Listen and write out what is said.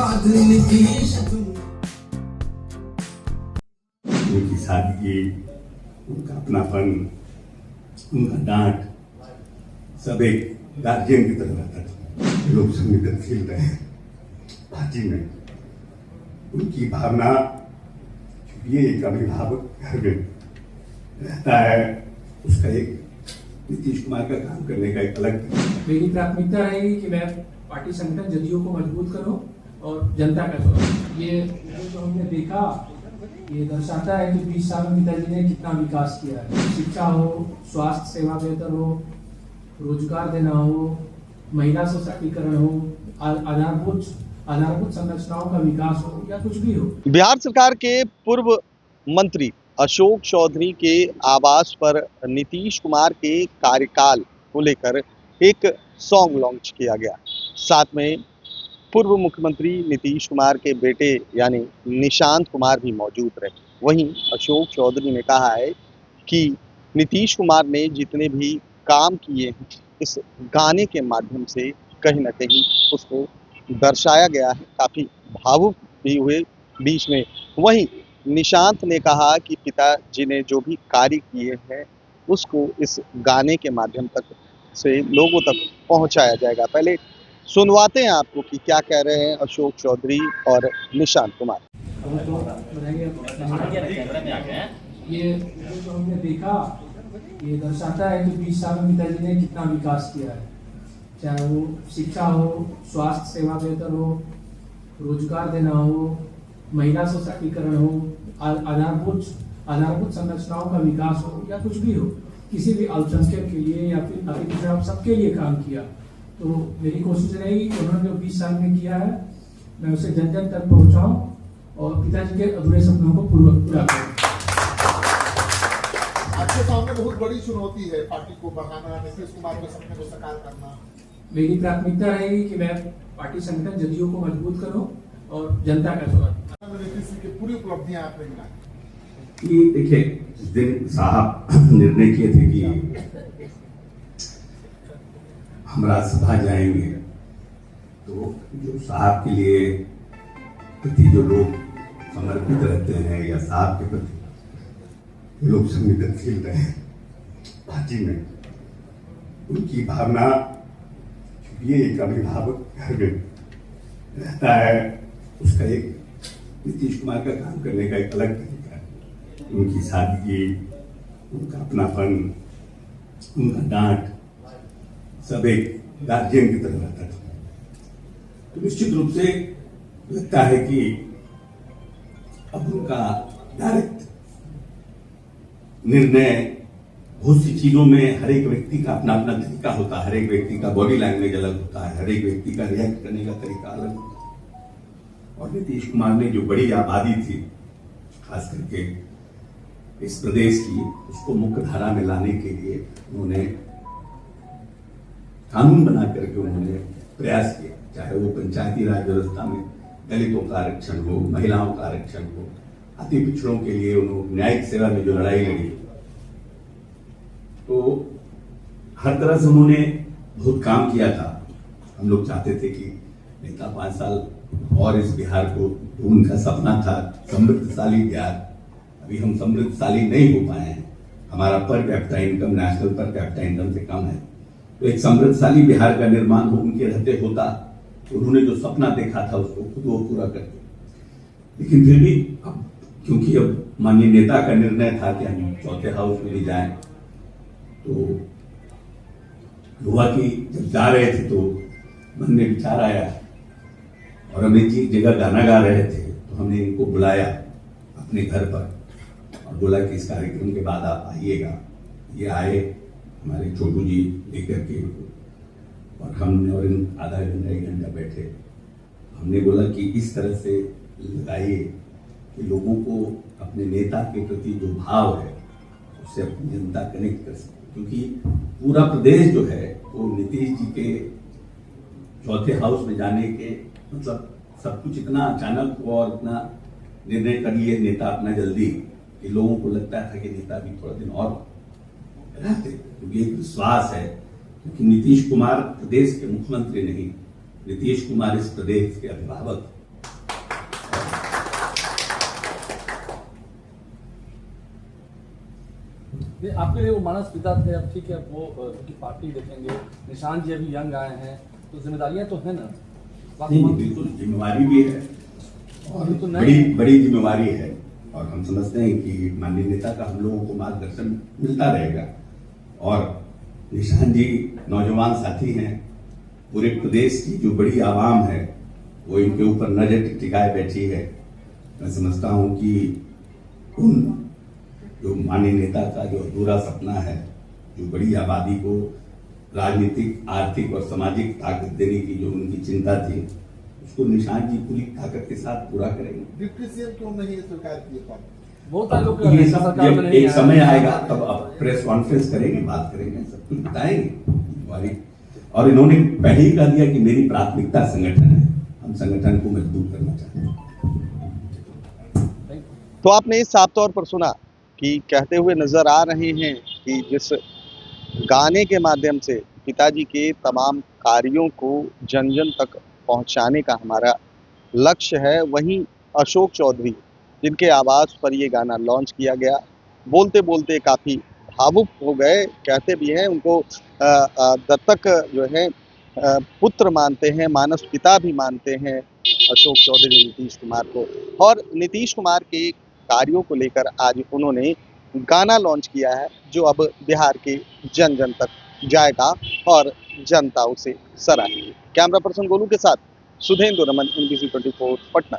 उनकी सादगी, उनका अपनापन, उनका डांट सब एक गार्जियन की तरह रहता था। लोग संवेदनशील रहे हैं पार्टी में, उनकी भावना ये एक अभिभावक घर में रहता है, उसका एक नीतीश कुमार का काम करने का एक अलग। मेरी प्राथमिकता रहेगी कि मैं पार्टी संगठन जदयू को मजबूत करूं और जनता का चुनाव। ये जो हमने देखा ये दर्शाता है कि 20 साल में पिताजी ने कितना विकास किया है। शिक्षा हो, स्वास्थ्य सेवा बेहतर हो, रोजगार देना हो, महिला सशक्तिकरण हो, आधारभूत संरचनाओं का विकास हो या कुछ भी हो। बिहार सरकार के पूर्व मंत्री अशोक चौधरी के आवास पर नीतीश कुमार के कार्यकाल को लेकर एक सॉन्ग लॉन्च किया गया। साथ में पूर्व मुख्यमंत्री नीतीश कुमार के बेटे यानी निशांत कुमार भी मौजूद रहे। वहीं अशोक चौधरी ने कहा है कि नीतीश कुमार ने जितने भी काम किए हैं इस गाने के माध्यम से कहीं ना कहीं उसको दर्शाया गया है। काफ़ी भावुक भी हुए बीच में। वहीं निशांत ने कहा कि पिताजी ने जो भी कार्य किए हैं उसको इस गाने के माध्यम तक से लोगों तक पहुंचाया जाएगा। पहले सुनवाते हैं आपको कि क्या कह रहे हैं अशोक चौधरी और निशांत कुमार। ये जो हमने देखा ये दर्शाता है कि 20 साल में पिताजी ने कितना विकास किया है। चाहे वो शिक्षा हो, स्वास्थ्य सेवा बेहतर हो, रोजगार देना हो, महिला सशक्तिकरण हो, आधारभूत संरचनाओं का विकास हो या कुछ भी हो, किसी भी अल्पसंख्यक के लिए या फिर अतिपिछड़ा सबके लिए काम किया। तो मेरी कोशिश रहेगी कि उन्होंने जो 20 साल में किया है मैं उसे जन जन तक पहुंचाऊं और पिताजी के अधूरे सपनों को पूरा करूं। आपके सामने बहुत बड़ी चुनौती है पार्टी को बढ़ाना, नीतीश कुमार के सपने को साकार करना। मेरी प्राथमिकता रहेगी कि मैं पार्टी संगठन जदयू को मजबूत करूं और जनता का चुनाव। नीतीश की पूरी उपलब्धियां आपने गिनाई। देखिए, जिस दिन साहब निर्णय किए थे कि हम राज्यसभा जाएंगे, तो जो साहब के लिए प्रति जो लोग समर्पित रहते हैं या साहब के प्रति लोग संवेदनशील रहे हैं पार्टी में, उनकी भावना ये एक अभिभावक घर में रहता है, उसका एक नीतीश कुमार का काम करने का एक अलग तरीका है। उनकी सादगी, उनका अपनापन, उनका डांट सब एक गार्जियन की तरह रहता था। तो निश्चित रूप से लगता है कि अब उनका डायरेक्ट निर्णय, बहुत सी चीजों में हर एक व्यक्ति का अपना अपना तरीका होता है, हर एक व्यक्ति का बॉडी लैंग्वेज अलग होता है, हर एक व्यक्ति का रिएक्ट करने का तरीका अलग होता है। और नीतीश कुमार ने जो बड़ी आबादी थी खास करके इस प्रदेश की, उसको मुख्य धारा में लाने के लिए उन्होंने कानून बना करके उन्होंने प्रयास किया। चाहे वो पंचायती राज व्यवस्था में दलितों का आरक्षण हो, महिलाओं का आरक्षण हो, अति पिछड़ों के लिए उन्होंने न्यायिक सेवा में जो लड़ाई लड़ी, तो हर तरह से उन्होंने बहुत काम किया था। हम लोग चाहते थे कि नेता 5 साल और इस बिहार को, उनका सपना था समृद्धशाली बिहार। अभी हम समृद्धशाली नहीं हो पाए हैं, हमारा per capita income national per capita income से कम है। तो एक समृद्धशाली बिहार का निर्माण हो उनके रहते होता, तो उन्होंने जो सपना देखा था उसको खुद वो पूरा करते। लेकिन फिर भी अब क्योंकि अब माननीय नेता का निर्णय था कि हम चौथे हाउस में भी जाएं, तो हुआ कि जब जा रहे थे तो मन में विचार आया और अमित जी जगह गाना गा रहे थे, तो हमने इनको बुलाया अपने घर पर और बोला कि इस कार्यक्रम के बाद आप आइएगा। ये आए, हमारे छोटू जी लेकर के, और हमने और इन आधा घंटा 1 घंटा बैठे। हमने बोला कि इस तरह से लगाइए कि लोगों को अपने नेता के प्रति जो भाव है उससे अपनी जनता कनेक्ट कर सके, क्योंकि पूरा प्रदेश जो है वो नीतीश जी के चौथे हाउस में जाने के मतलब सब कुछ इतना अचानक हुआ और इतना निर्णय कर लिए नेता अपना जल्दी कि लोगों को लगता था कि नेता भी थोड़ा दिन और रहते, क्योंकि एक विश्वास है। क्योंकि नीतीश कुमार प्रदेश के मुख्यमंत्री नहीं, नीतीश कुमार इस प्रदेश के अभिभावक। ये आपके लिए वो मानस पिता थे, अब ठीक है वो उनकी पार्टी देखेंगे, निशांत जी अभी यंग आए हैं, तो जिम्मेदारियां तो है ना। नहीं नहीं, बिल्कुल जिम्मेवारी भी है और बिल्कुल नहीं। बड़ी बड़ी जिम्मेवारी है। और हम समझते हैं कि माननीय नेता का हम लोगों को मार्गदर्शन मिलता रहेगा। और निशांत जी नौजवान साथी हैं, पूरे प्रदेश की जो बड़ी आवाम है वो इनके ऊपर नजर टिकाए बैठी है। मैं समझता हूं कि उन जो माननीय नेता का जो अधूरा सपना है, जो बड़ी आबादी को राजनीतिक, आर्थिक और सामाजिक ताकत देने की जो उनकी चिंता थी, उसको निशांत जी पूरी ताकत के साथ पूरा करेंगे। डिप्टी सीएम क्यों नहीं स्वीकार किए पार्टी? बहुत सारे लोग ये सब सरकार में जब नहीं एक आए। समय आएगा तब आप प्रेस कॉन्फ्रेंस करेंगे, बात करेंगे, सब कुछ बताएंगे। और इन्होंने पहले ही कह दिया कि मेरी प्राथमिकता संगठन है, हम संगठन को मजबूत करना चाहते हैं। तो आपने साफ तौर पर सुना कि कहते हुए नजर आ रहे हैं कि जिस गाने के माध्यम से पिताजी के तमाम कार्यों को जन जन तक पहुंचाने का हमारा लक्ष्य है, वहीं अशोक चौधरी जिनके आवाज़ पर ये गाना लॉन्च किया गया, बोलते बोलते काफ़ी भावुक हो गए। कहते भी हैं उनको दत्तक जो है पुत्र मानते हैं, मानस पिता भी मानते हैं अशोक चौधरी नीतीश कुमार को। और नीतीश कुमार के कार्यों को लेकर आज उन्होंने गाना लॉन्च किया है, जो अब बिहार के जन जन तक जाएगा और जनता उसे सराहेगी। कैमरा पर्सन गोलू के साथ सुधेंद्र रमन, NBC 24 पटना।